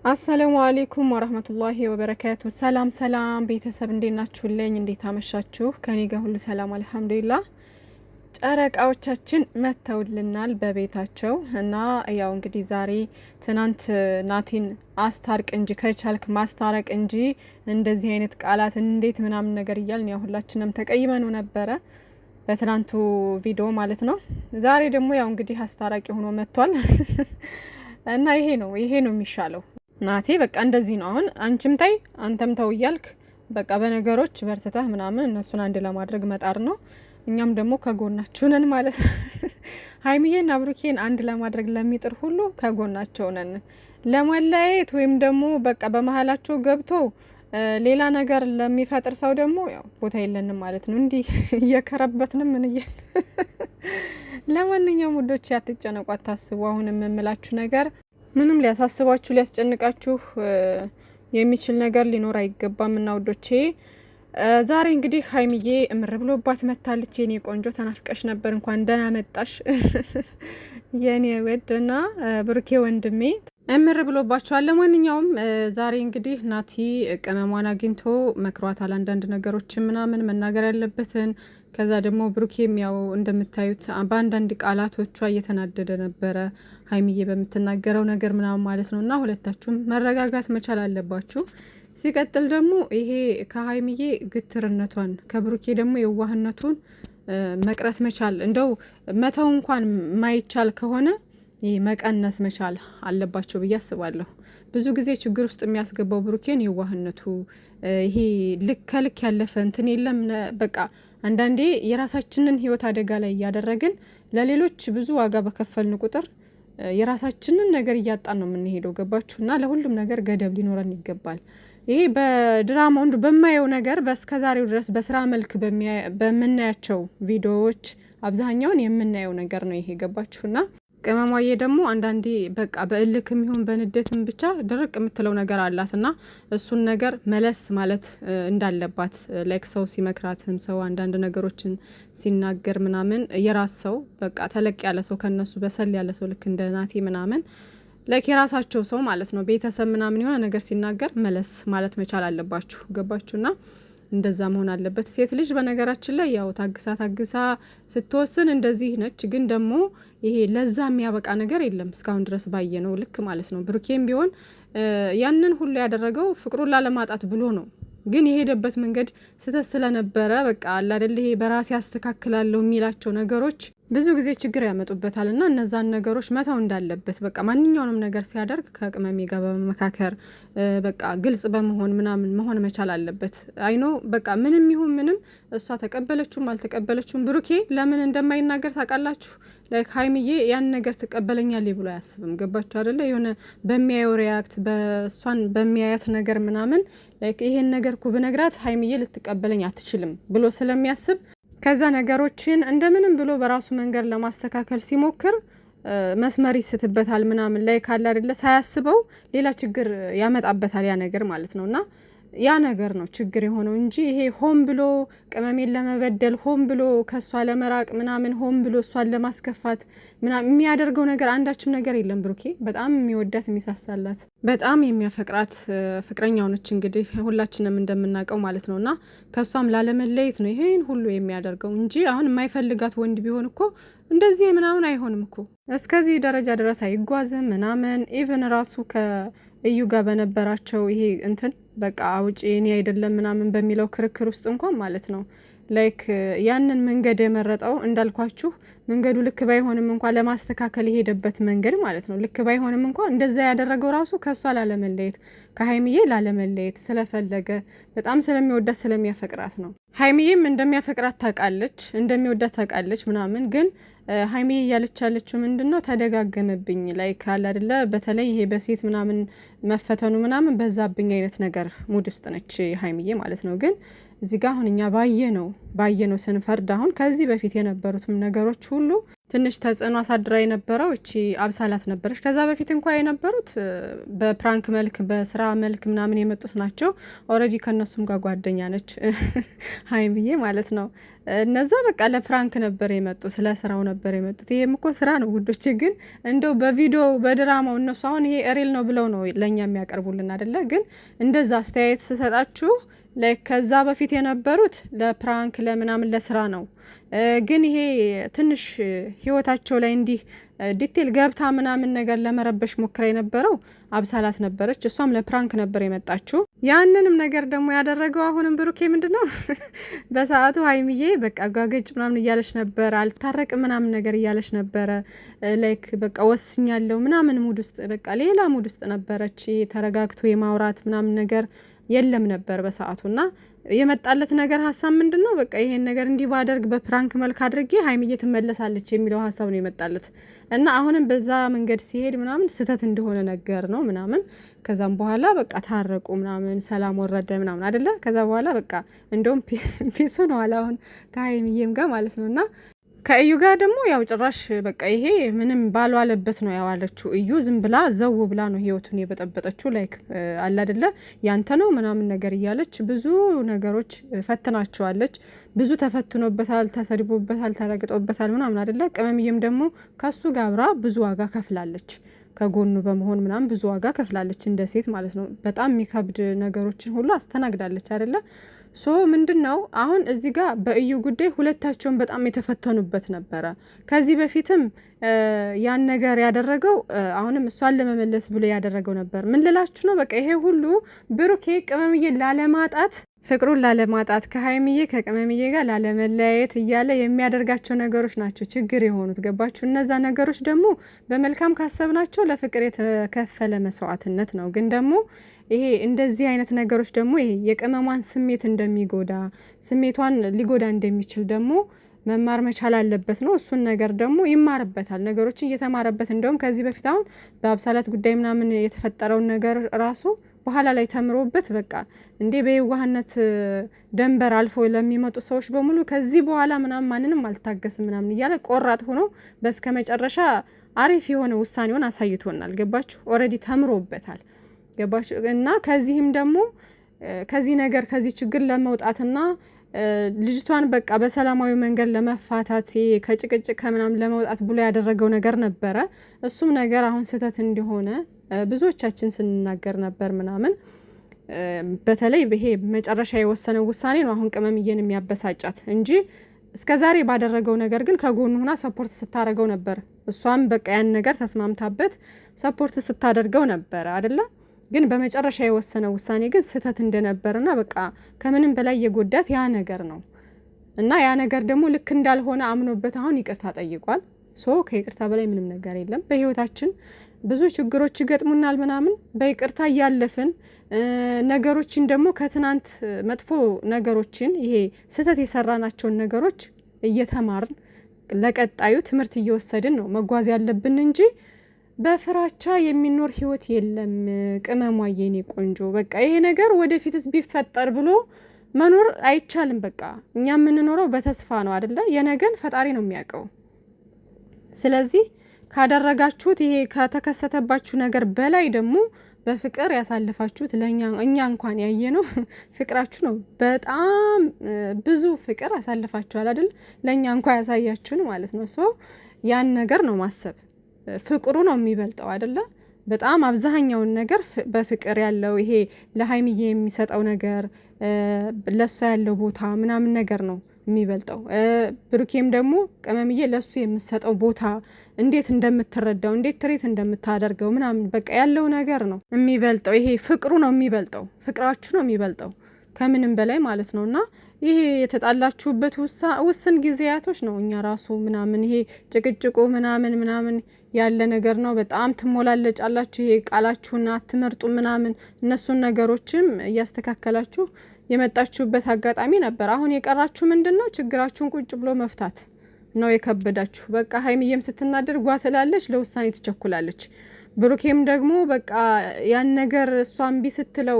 አሰላሙ አለይኩም ወራህመቱላሂ ወበረካቱ። ሰላም ሰላም ቤተሰብ እንዴት ናችሁልኝ? እንዴት አመሻችሁ? ከኔ ጋር ሁሉ ሰላም አልሐምዱሊላህ። ጨረቃዎቻችን መተውልናል በቤታቸው እና ያው እንግዲህ ዛሬ ትናንት ናቲን አስታርቅ እንጂ ከቻልክ ማስታረቅ እንጂ እንደዚህ አይነት ቃላት እንዴት ምናምን ነገር እያልን ያው ሁላችንም ተቀይመነው ነበረ በትናንቱ ቪዲዮ ማለት ነው። ዛሬ ደግሞ ያው እንግዲህ አስታራቂ ሆኖ መጥቷል እና ይሄ ነው የሚሻለው። ናቴ በቃ እንደዚህ ነው። አሁን አንቺም ታይ አንተም ተው እያልክ በቃ በነገሮች በርትተህ ምናምን እነሱን አንድ ለማድረግ መጣር ነው። እኛም ደግሞ ከጎናችሁ ነን ማለት ነው። ሀይሚዬና ብሩኬን አንድ ለማድረግ ለሚጥር ሁሉ ከጎናቸው ነን። ለመለያየት ወይም ደግሞ በቃ በመሀላቸው ገብቶ ሌላ ነገር ለሚፈጥር ሰው ደግሞ ያው ቦታ የለንም ማለት ነው። እንዲህ እየከረበትንም ምን እየ ለማንኛውም ውዶች ያትጨነቁ፣ አታስቡ። አሁን የምምላችሁ ነገር ምንም ሊያሳስባችሁ ሊያስጨንቃችሁ የሚችል ነገር ሊኖር አይገባም። እና ውዶቼ ዛሬ እንግዲህ ሀይሚዬ እምር ብሎባት መታለች። የኔ ቆንጆ ተናፍቀሽ ነበር፣ እንኳን ደህና መጣሽ የኔ ወድና ብሩኬ ወንድሜ እምር ብሎባቸዋል። ለማንኛውም ዛሬ እንግዲህ ናቲ ቅመሟን አግኝቶ መክሯታል፣ አንዳንድ ነገሮችን ምናምን መናገር ያለበትን። ከዛ ደግሞ ብሩኬም ያው እንደምታዩት በአንዳንድ ቃላቶቿ እየተናደደ ነበረ ሀይሚዬ በምትናገረው ነገር ምናምን ማለት ነው። እና ሁለታችሁም መረጋጋት መቻል አለባችሁ። ሲቀጥል ደግሞ ይሄ ከሀይሚዬ ግትርነቷን ከብሩኬ ደግሞ የዋህነቱን መቅረት መቻል፣ እንደው መተው እንኳን ማይቻል ከሆነ ይህ መቀነስ መቻል አለባቸው ብዬ አስባለሁ። ብዙ ጊዜ ችግር ውስጥ የሚያስገባው ብሩኬን የዋህነቱ፣ ይሄ ልክ ከልክ ያለፈ እንትን የለም። በቃ አንዳንዴ የራሳችንን ህይወት አደጋ ላይ እያደረግን ለሌሎች ብዙ ዋጋ በከፈልን ቁጥር የራሳችንን ነገር እያጣን ነው የምንሄደው። ገባችሁ? እና ለሁሉም ነገር ገደብ ሊኖረን ይገባል። ይሄ በድራማ ወንዱ በማየው ነገር በእስከዛሬው ድረስ በስራ መልክ በምናያቸው ቪዲዮዎች አብዛኛውን የምናየው ነገር ነው ይሄ። ገባችሁና ቅመሟዬ ደግሞ አንዳንዴ በቃ በእልክም ይሁን በንዴትም ብቻ ድርቅ የምትለው ነገር አላት እና እሱን ነገር መለስ ማለት እንዳለባት ላይክ ሰው ሲመክራትም ሰው አንዳንድ ነገሮችን ሲናገር ምናምን የራስ ሰው በቃ ተለቅ ያለ ሰው ከነሱ በሰል ያለ ሰው ልክ እንደ ናቲ ምናምን ላይክ የራሳቸው ሰው ማለት ነው ቤተሰብ ምናምን የሆነ ነገር ሲናገር መለስ ማለት መቻል አለባችሁ። ገባችሁና እንደዛ መሆን አለበት። ሴት ልጅ በነገራችን ላይ ያው ታግሳ ስትወስን እንደዚህ ነች። ግን ደግሞ ይሄ ለዛ የሚያበቃ ነገር የለም እስካሁን ድረስ ባየነው ልክ ማለት ነው። ብሩኬም ቢሆን ያንን ሁሉ ያደረገው ፍቅሩን ላለማጣት ብሎ ነው። ግን የሄደበት መንገድ ስተት ስለነበረ በቃ አለ አይደል ይሄ በራሴ ያስተካክላለሁ የሚላቸው ነገሮች ብዙ ጊዜ ችግር ያመጡበታል እና እነዛን ነገሮች መተው እንዳለበት በቃ ማንኛውንም ነገር ሲያደርግ ከቅመሜ ጋር በመመካከር በቃ ግልጽ በመሆን ምናምን መሆን መቻል አለበት። አይኖ በቃ ምንም ይሁን ምንም እሷ ተቀበለችውም አልተቀበለችውም ብሩኬ ለምን እንደማይናገር ታውቃላችሁ? ላይክ ሀይሚዬ ያን ነገር ትቀበለኛለች ብሎ አያስብም። ገባችሁ አይደለ? የሆነ በሚያየው ሪያክት በእሷን በሚያያት ነገር ምናምን ላይክ ይሄን ነገር እኮ ብነግራት ሀይሚዬ ልትቀበለኝ አትችልም ብሎ ስለሚያስብ ከዛ ነገሮችን እንደምንም ብሎ በራሱ መንገድ ለማስተካከል ሲሞክር መስመር ይስትበታል ምናምን ላይ ካለ አይደለ ሳያስበው ሌላ ችግር ያመጣበታል ያ ነገር ማለት ነውና ያ ነገር ነው ችግር የሆነው እንጂ ይሄ ሆን ብሎ ቅመሜን ለመበደል ሆን ብሎ ከሷ ለመራቅ ምናምን ሆን ብሎ እሷን ለማስከፋት ምናምን የሚያደርገው ነገር አንዳችም ነገር የለም። ብሩኬ በጣም የሚወዳት የሚሳሳላት በጣም የሚያፈቅራት ፍቅረኛው ነች እንግዲህ ሁላችንም እንደምናውቀው ማለት ነውና ከሷም ላለመለየት ነው ይሄን ሁሉ የሚያደርገው እንጂ አሁን የማይፈልጋት ወንድ ቢሆን እኮ እንደዚህ ምናምን አይሆንም እኮ እስከዚህ ደረጃ ድረስ አይጓዝም ምናምን ኢቭን ራሱ ከእዩ ጋር በነበራቸው ይሄ እንትን በቃ አውጪ እኔ አይደለም ምናምን በሚለው ክርክር ውስጥ እንኳን ማለት ነው ላይክ ያንን መንገድ የመረጠው እንዳልኳችሁ መንገዱ ልክ ባይሆንም እንኳን ለማስተካከል የሄደበት መንገድ ማለት ነው ልክ ባይሆንም እንኳን እንደዛ ያደረገው ራሱ ከሷ ላለመለየት ከሀይሚዬ ላለመለየት ስለፈለገ በጣም ስለሚወዳት ስለሚያፈቅራት ነው። ሀይሚዬም እንደሚያፈቅራት ታውቃለች እንደሚወዳት ታውቃለች ምናምን ግን ሀይሚዬ እያለች ያለችው ምንድነው ተደጋገመብኝ ላይክ አለ አይደለ በተለይ ይሄ በሴት ምናምን መፈተኑ ምናምን በዛብኝ አይነት ነገር ሙድ ውስጥ ነች ሀይሚዬ ማለት ነው። ግን እዚህ ጋር አሁን እኛ ባየነው ስንፈርድ አሁን ከዚህ በፊት የነበሩትም ነገሮች ሁሉ ትንሽ ተጽዕኖ አሳድራ የነበረው እቺ አብሳላት ነበረች። ከዛ በፊት እንኳን የነበሩት በፕራንክ መልክ በስራ መልክ ምናምን የመጡት ናቸው። ኦልሬዲ ከነሱም ጋር ጓደኛ ነች ሀይሚዬ ማለት ነው። እነዛ በቃ ለፕራንክ ነበር የመጡት፣ ለስራው ነበር የመጡት። ይሄም እኮ ስራ ነው ውዶች። ግን እንደው በቪዲዮ በድራማው እነሱ አሁን ይሄ ሪል ነው ብለው ነው ለኛ የሚያቀርቡልን አይደለ? ግን እንደዛ አስተያየት ስሰጣችሁ ከዛ በፊት የነበሩት ለፕራንክ ለምናምን ለስራ ነው። ግን ይሄ ትንሽ ህይወታቸው ላይ እንዲህ ዲቴል ገብታ ምናምን ነገር ለመረበሽ ሞክራ የነበረው አብሳላት ነበረች። እሷም ለፕራንክ ነበር የመጣችው። ያንንም ነገር ደግሞ ያደረገው አሁንም ብሩኬ ምንድነው በሰዓቱ ሀይሚዬ በቃ ጋገጭ ምናምን እያለች ነበር፣ አልታረቅ ምናምን ነገር እያለች ነበረ። በቃ ወስኛለሁ ምናምን ሙድ ውስጥ በቃ ሌላ ሙድ ውስጥ ነበረች። ተረጋግቶ የማውራት ምናምን ነገር የለም ነበር በሰዓቱና የመጣለት ነገር ሀሳብ ምንድነው በቃ ይሄን ነገር እንዲህ ባደርግ በፕራንክ መልክ አድርጌ ሀይሚዬ ትመለሳለች የሚለው ሀሳብ ነው የመጣለት። እና አሁንም በዛ መንገድ ሲሄድ ምናምን ስህተት እንደሆነ ነገር ነው ምናምን። ከዛም በኋላ በቃ ታረቁ ምናምን ሰላም ወረደ ምናምን አይደለ? ከዛ በኋላ በቃ እንደውም ፒስ ነው አለ አሁን ከሀይሚዬም ጋር ማለት ነውና ከእዩ ጋር ደግሞ ያው ጭራሽ በቃ ይሄ ምንም ባልዋለበት ነው ያዋለችው። እዩ ዝም ብላ ዘው ብላ ነው ህይወቱን የበጠበጠችው። አለ አይደለ ያንተ ነው ምናምን ነገር እያለች ብዙ ነገሮች ፈትናቸዋለች። ብዙ ተፈትኖበታል፣ ተሰድቦበታል፣ ተረግጦበታል ምናምን አይደለ? ቅመምዬም ደግሞ ከሱ ጋር አብራ ብዙ ዋጋ ከፍላለች። ከጎኑ በመሆን ምናምን ብዙ ዋጋ ከፍላለች እንደ ሴት ማለት ነው። በጣም የሚከብድ ነገሮችን ሁሉ አስተናግዳለች አይደለ? ሶ ምንድነው አሁን እዚህ ጋር በእዩ ጉዳይ ሁለታቸውን በጣም የተፈተኑበት ነበረ። ከዚህ በፊትም ያን ነገር ያደረገው አሁንም እሷን ለመመለስ ብሎ ያደረገው ነበር። ምን ልላችሁ ነው በቃ ይሄ ሁሉ ብሩኬ ቅመምዬ ላለማጣት ፍቅሩን ላለማጣት ከሀይሚዬ ከቅመምዬ ጋር ላለመለያየት እያለ የሚያደርጋቸው ነገሮች ናቸው ችግር የሆኑት። ገባችሁ? እነዛ ነገሮች ደግሞ በመልካም ካሰብናቸው ለፍቅር የተከፈለ መስዋዕትነት ነው። ግን ደግሞ ይሄ እንደዚህ አይነት ነገሮች ደግሞ ይሄ የቅመሟን ስሜት እንደሚጎዳ ስሜቷን ሊጎዳ እንደሚችል ደግሞ መማር መቻል አለበት ነው። እሱን ነገር ደግሞ ይማርበታል። ነገሮችን እየተማረበት እንደውም ከዚህ በፊት አሁን በአብሳላት ጉዳይ ምናምን የተፈጠረውን ነገር ራሱ በኋላ ላይ ተምሮበት በቃ እንዴ በየዋህነት ደንበር አልፎ ለሚመጡ ሰዎች በሙሉ ከዚህ በኋላ ምናምን ማንንም አልታገስም ምናምን እያለ ቆራጥ ሆኖ በስከ መጨረሻ አሪፍ የሆነ ውሳኔውን አሳይቶናል። ገባችሁ? ኦልሬዲ ተምሮበታል። ገባችሁ? እና ከዚህም ደግሞ ከዚህ ነገር ከዚህ ችግር ለመውጣትና ልጅቷን በቃ በሰላማዊ መንገድ ለመፋታት ከጭቅጭቅ ከምናምን ለመውጣት ብሎ ያደረገው ነገር ነበረ። እሱም ነገር አሁን ስህተት እንደሆነ ብዙዎቻችን ስንናገር ነበር ምናምን። በተለይ ይሄ መጨረሻ የወሰነው ውሳኔ ነው አሁን ቅመምዬን የሚያበሳጫት እንጂ እስከዛሬ ባደረገው ነገር ግን ከጎኑ ሆና ሰፖርት ስታደርገው ነበር። እሷም በቃ ያን ነገር ተስማምታበት ሰፖርት ስታደርገው ነበር አይደለ? ግን በመጨረሻ የወሰነው ውሳኔ ግን ስህተት እንደነበርና በቃ ከምንም በላይ የጎዳት ያ ነገር ነው። እና ያ ነገር ደግሞ ልክ እንዳልሆነ አምኖበት አሁን ይቅርታ ጠይቋል። ከይቅርታ በላይ ምንም ነገር የለም። በህይወታችን ብዙ ችግሮች ይገጥሙናል ምናምን በይቅርታ እያለፍን ነገሮችን ደግሞ ከትናንት መጥፎ ነገሮችን ይሄ ስህተት የሰራናቸውን ነገሮች እየተማርን ለቀጣዩ ትምህርት እየወሰድን ነው መጓዝ ያለብን እንጂ በፍራቻ የሚኖር ህይወት የለም። ቅመሟ የኔ ቆንጆ በቃ ይሄ ነገር ወደፊትስ ቢፈጠር ብሎ መኖር አይቻልም። በቃ እኛ የምንኖረው በተስፋ ነው አይደለ? የነገን ፈጣሪ ነው የሚያውቀው። ስለዚህ ካደረጋችሁት ይሄ ከተከሰተባችሁ ነገር በላይ ደግሞ በፍቅር ያሳልፋችሁት እኛ እንኳን ያየነው ፍቅራችሁ ነው። በጣም ብዙ ፍቅር ያሳልፋችኋል አይደል? ለኛ እንኳን ያሳያችሁን ማለት ነው። ያን ነገር ነው ማሰብ። ፍቅሩ ነው የሚበልጠው አይደለ? በጣም አብዛኛውን ነገር በፍቅር ያለው ይሄ ለሀይሚዬ የሚሰጠው ነገር ለሷ ያለው ቦታ ምናምን ነገር ነው የሚበልጠው። ብሩኬም ደግሞ ቅመምዬ ለሱ የምትሰጠው ቦታ እንዴት እንደምትረዳው እንዴት ትሬት እንደምታደርገው ምናምን በቃ ያለው ነገር ነው የሚበልጠው። ይሄ ፍቅሩ ነው የሚበልጠው። ፍቅራችሁ ነው የሚበልጠው ከምንም በላይ ማለት ነውና ይሄ የተጣላችሁበት ውስን ጊዜያቶች ነው። እኛ ራሱ ምናምን ይሄ ጭቅጭቁ ምናምን ያለ ነገር ነው። በጣም ትሞላለጫላችሁ። ይሄ ቃላችሁና አትመርጡ ምናምን እነሱን ነገሮችም እያስተካከላችሁ የመጣችሁበት አጋጣሚ ነበር። አሁን የቀራችሁ ምንድነው? ችግራችሁን ቁጭ ብሎ መፍታት ነው የከበዳችሁ። በቃ ሀይሚዬም ስትናደር ጓ ትላለች፣ ለውሳኔ ትቸኩላለች። ብሩኬም ደግሞ በቃ ያን ነገር እሷ እምቢ ስትለው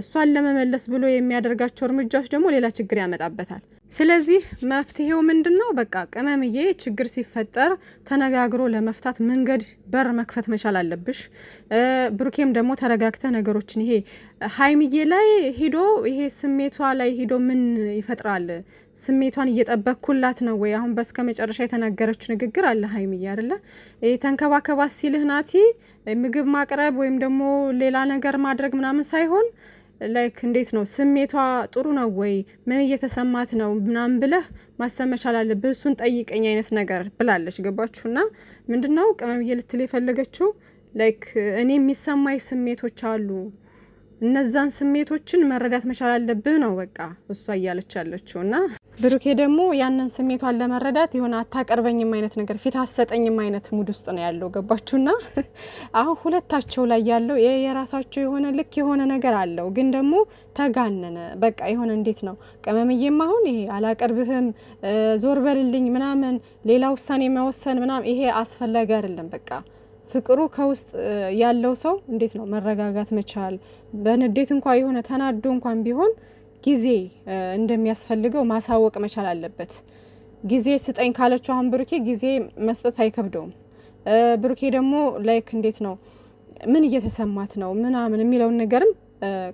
እሷን ለመመለስ ብሎ የሚያደርጋቸው እርምጃዎች ደግሞ ሌላ ችግር ያመጣበታል። ስለዚህ መፍትሄው ምንድነው? በቃ ቅመምዬ ችግር ሲፈጠር ተነጋግሮ ለመፍታት መንገድ በር መክፈት መቻል አለብሽ። ብሩኬም ደግሞ ተረጋግተ ነገሮችን ይሄ ሀይሚዬ ላይ ሂዶ ይሄ ስሜቷ ላይ ሂዶ ምን ይፈጥራል? ስሜቷን እየጠበቅኩላት ነው ወይ? አሁን በስከ መጨረሻ የተናገረችው ንግግር አለ ሀይሚዬ አይደለ? ተንከባከባት ሲልህ ናቲ ምግብ ማቅረብ ወይም ደግሞ ሌላ ነገር ማድረግ ምናምን ሳይሆን ላይክ እንዴት ነው ስሜቷ ጥሩ ነው ወይ ምን እየተሰማት ነው ምናምን ብለህ ማሰብ መቻል አለብህ። እሱን ጠይቀኝ አይነት ነገር ብላለች። ገባችሁና ምንድነው ቅመምዬ ልትል የፈለገችው ላይክ እኔ የሚሰማኝ ስሜቶች አሉ፣ እነዛን ስሜቶችን መረዳት መቻል አለብህ ነው በቃ እሷ እያለች ያለችው። እና ብሩኬ ደግሞ ያንን ስሜቷን ለመረዳት የሆነ አታቀርበኝም አይነት ነገር ፊት አሰጠኝም አይነት ሙድ ውስጥ ነው ያለው። ገባችሁና አሁን ሁለታቸው ላይ ያለው የራሳቸው የሆነ ልክ የሆነ ነገር አለው፣ ግን ደግሞ ተጋነነ በቃ የሆነ እንዴት ነው ቅመምዬም አሁን ይሄ አላቀርብህም ዞር በልልኝ ምናምን ሌላ ውሳኔ መወሰን ምናምን ይሄ አስፈላጊ አይደለም። በቃ ፍቅሩ ከውስጥ ያለው ሰው እንዴት ነው መረጋጋት መቻል፣ በንዴት እንኳን የሆነ ተናዶ እንኳን ቢሆን ጊዜ እንደሚያስፈልገው ማሳወቅ መቻል አለበት። ጊዜ ስጠኝ ካለችው አሁን ብሩኬ ጊዜ መስጠት አይከብደውም። ብሩኬ ደግሞ ላይክ እንዴት ነው ምን እየተሰማት ነው ምናምን የሚለውን ነገርም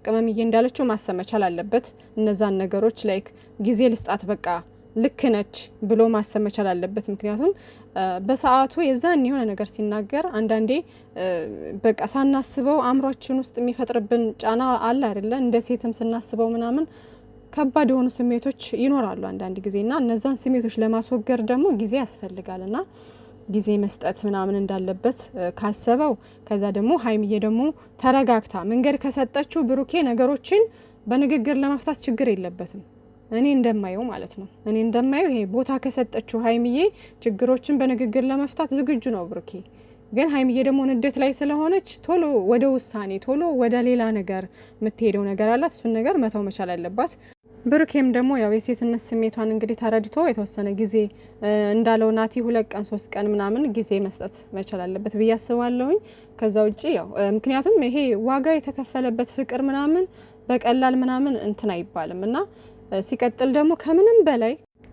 ቅመምዬ እንዳለችው ማሰብ መቻል አለበት። እነዛን ነገሮች ላይክ ጊዜ ልስጣት በቃ ልክ ነች ብሎ ማሰብ መቻል አለበት። ምክንያቱም በሰዓቱ የዛን የሆነ ነገር ሲናገር አንዳንዴ በቃ ሳናስበው አእምሯችን ውስጥ የሚፈጥርብን ጫና አለ አይደለ? እንደ ሴትም ስናስበው ምናምን ከባድ የሆኑ ስሜቶች ይኖራሉ አንዳንድ ጊዜና እነዛን ስሜቶች ለማስወገድ ደግሞ ጊዜ ያስፈልጋልና ጊዜ መስጠት ምናምን እንዳለበት ካሰበው፣ ከዛ ደግሞ ሀይሚዬ ደግሞ ተረጋግታ መንገድ ከሰጠችው ብሩኬ ነገሮችን በንግግር ለመፍታት ችግር የለበትም። እኔ እንደማየው ማለት ነው። እኔ እንደማየው ይሄ ቦታ ከሰጠችው ሀይሚዬ ችግሮችን በንግግር ለመፍታት ዝግጁ ነው ብሩኬ። ግን ሀይሚዬ ደግሞ ንዴት ላይ ስለሆነች ቶሎ ወደ ውሳኔ ቶሎ ወደ ሌላ ነገር የምትሄደው ነገር አላት። እሱን ነገር መተው መቻል አለባት። ብሩኬም ደግሞ ያው የሴትነት ስሜቷን እንግዲህ ተረድቶ የተወሰነ ጊዜ እንዳለው ናቲ 2 ቀን 3 ቀን ምናምን ጊዜ መስጠት መቻል አለበት ብዬ አስባለሁኝ። ከዛ ውጪ ያው ምክንያቱም ይሄ ዋጋ የተከፈለበት ፍቅር ምናምን በቀላል ምናምን እንትን አይባልም እና ሲቀጥል ደግሞ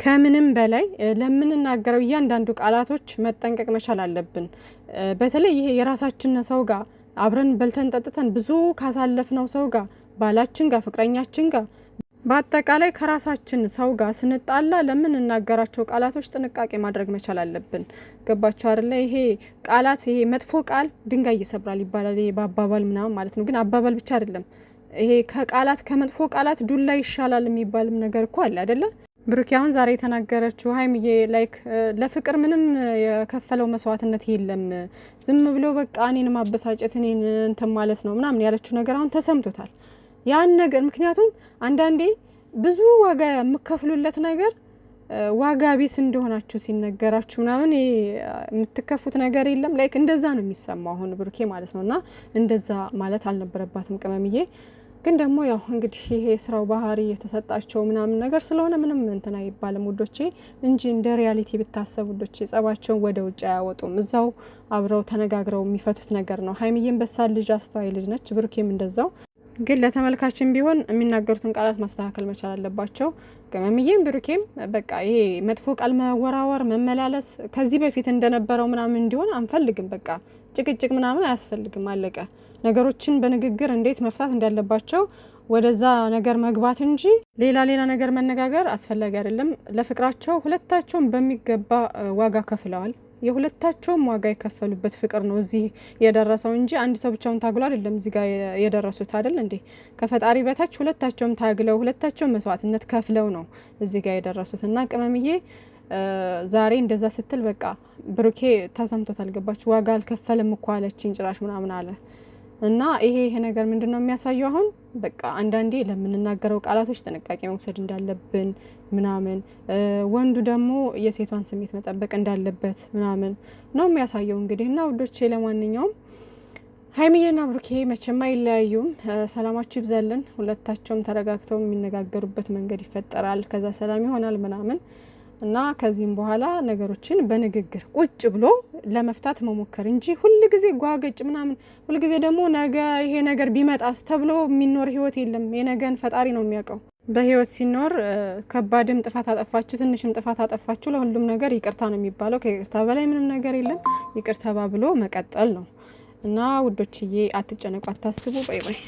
ከምንም በላይ ለምንናገረው እያንዳንዱ ቃላቶች መጠንቀቅ መቻል አለብን። በተለይ ይሄ የራሳችን ሰው ጋር አብረን በልተን ጠጥተን ብዙ ካሳለፍነው ሰው ጋር ባላችን ጋር ፍቅረኛችን ጋር በአጠቃላይ ከራሳችን ሰው ጋር ስንጣላ ለምንናገራቸው ቃላቶች ጥንቃቄ ማድረግ መቻል አለብን። ገባችሁ አይደለ? ይሄ ቃላት ይሄ መጥፎ ቃል ድንጋይ ይሰብራል ይባላል። ይሄ በአባባል ምናምን ማለት ነው። ግን አባባል ብቻ አይደለም። ይሄ ከቃላት ከመጥፎ ቃላት ዱላ ይሻላል የሚባልም ነገር እኮ አለ አይደለ? ብሩኬ አሁን ዛሬ የተናገረችው ሀይሚዬ ላይክ ለፍቅር ምንም የከፈለው መስዋዕትነት የለም፣ ዝም ብሎ በቃ እኔን ማበሳጨት እኔን እንትን ማለት ነው ምናምን ያለችው ነገር አሁን ተሰምቶታል። ያን ነገር ምክንያቱም አንዳንዴ ብዙ ዋጋ የምከፍሉለት ነገር ዋጋ ቢስ እንደሆናችሁ ሲነገራችሁ ምናምን የምትከፉት ነገር የለም። ላይክ እንደዛ ነው የሚሰማው አሁን ብሩኬ ማለት ነውና እንደዛ ማለት አልነበረባትም ቅመምዬ። ግን ደግሞ ያው እንግዲህ ይሄ ስራው ባህሪ የተሰጣቸው ምናምን ነገር ስለሆነ ምንም እንትን አይባልም ውዶቼ፣ እንጂ እንደ ሪያሊቲ ብታሰብ ውዶቼ ጸባቸውን ወደ ውጭ አያወጡም። እዛው አብረው ተነጋግረው የሚፈቱት ነገር ነው። ሀይሚዬም በሳል ልጅ አስተዋይ ልጅ ነች፣ ብሩኬም እንደዛው። ግን ለተመልካችን ቢሆን የሚናገሩትን ቃላት ማስተካከል መቻል አለባቸው። ቅመምዬም ብሩኬም በቃ ይሄ መጥፎ ቃል መወራወር መመላለስ ከዚህ በፊት እንደነበረው ምናምን እንዲሆን አንፈልግም። በቃ ጭቅጭቅ ምናምን አያስፈልግም። አለቀ። ነገሮችን በንግግር እንዴት መፍታት እንዳለባቸው ወደዛ ነገር መግባት እንጂ ሌላ ነገር መነጋገር አስፈላጊ አይደለም። ለፍቅራቸው ሁለታቸውም በሚገባ ዋጋ ከፍለዋል። የሁለታቸውም ዋጋ የከፈሉበት ፍቅር ነው እዚህ የደረሰው እንጂ አንድ ሰው ብቻውን ታግሎ አይደለም እዚህ ጋር የደረሱት አይደል እንዴ? ከፈጣሪ በታች ሁለታቸውም ታግለው ሁለታቸውም መስዋዕትነት ከፍለው ነው እዚህ ጋር የደረሱት። እና ቅመምዬ ዛሬ እንደዛ ስትል በቃ ብሩኬ ተሰምቶታል። ገባችሁ? ዋጋ አልከፈልም እኮ አለችኝ ጭራሽ ምናምን አለ። እና ይሄ ነገር ምንድነው የሚያሳየው? አሁን በቃ አንዳንዴ ለምንናገረው ቃላቶች ጥንቃቄ መውሰድ እንዳለብን ምናምን፣ ወንዱ ደግሞ የሴቷን ስሜት መጠበቅ እንዳለበት ምናምን ነው የሚያሳየው እንግዲህ። እና ውዶቼ ለማንኛውም ሀይሚዬና ብሩኬ መቼም አይለያዩም። ሰላማችሁ ይብዛልን። ሁለታቸውም ተረጋግተው የሚነጋገሩበት መንገድ ይፈጠራል። ከዛ ሰላም ይሆናል ምናምን እና ከዚህም በኋላ ነገሮችን በንግግር ቁጭ ብሎ ለመፍታት መሞከር እንጂ ሁሉ ጊዜ ጓገጭ ምናምን ሁሉ ጊዜ ደግሞ ነገ ይሄ ነገር ቢመጣስ ተብሎ የሚኖር ህይወት የለም። የነገን ፈጣሪ ነው የሚያውቀው። በህይወት ሲኖር ከባድም ጥፋት አጠፋችሁ ትንሽም ጥፋት አጠፋችሁ ለሁሉም ነገር ይቅርታ ነው የሚባለው። ከይቅርታ በላይ ምንም ነገር የለም። ይቅርታ ባብሎ መቀጠል ነው እና ውዶችዬ አትጨነቁ፣ አታስቡ። ባይ ባይ።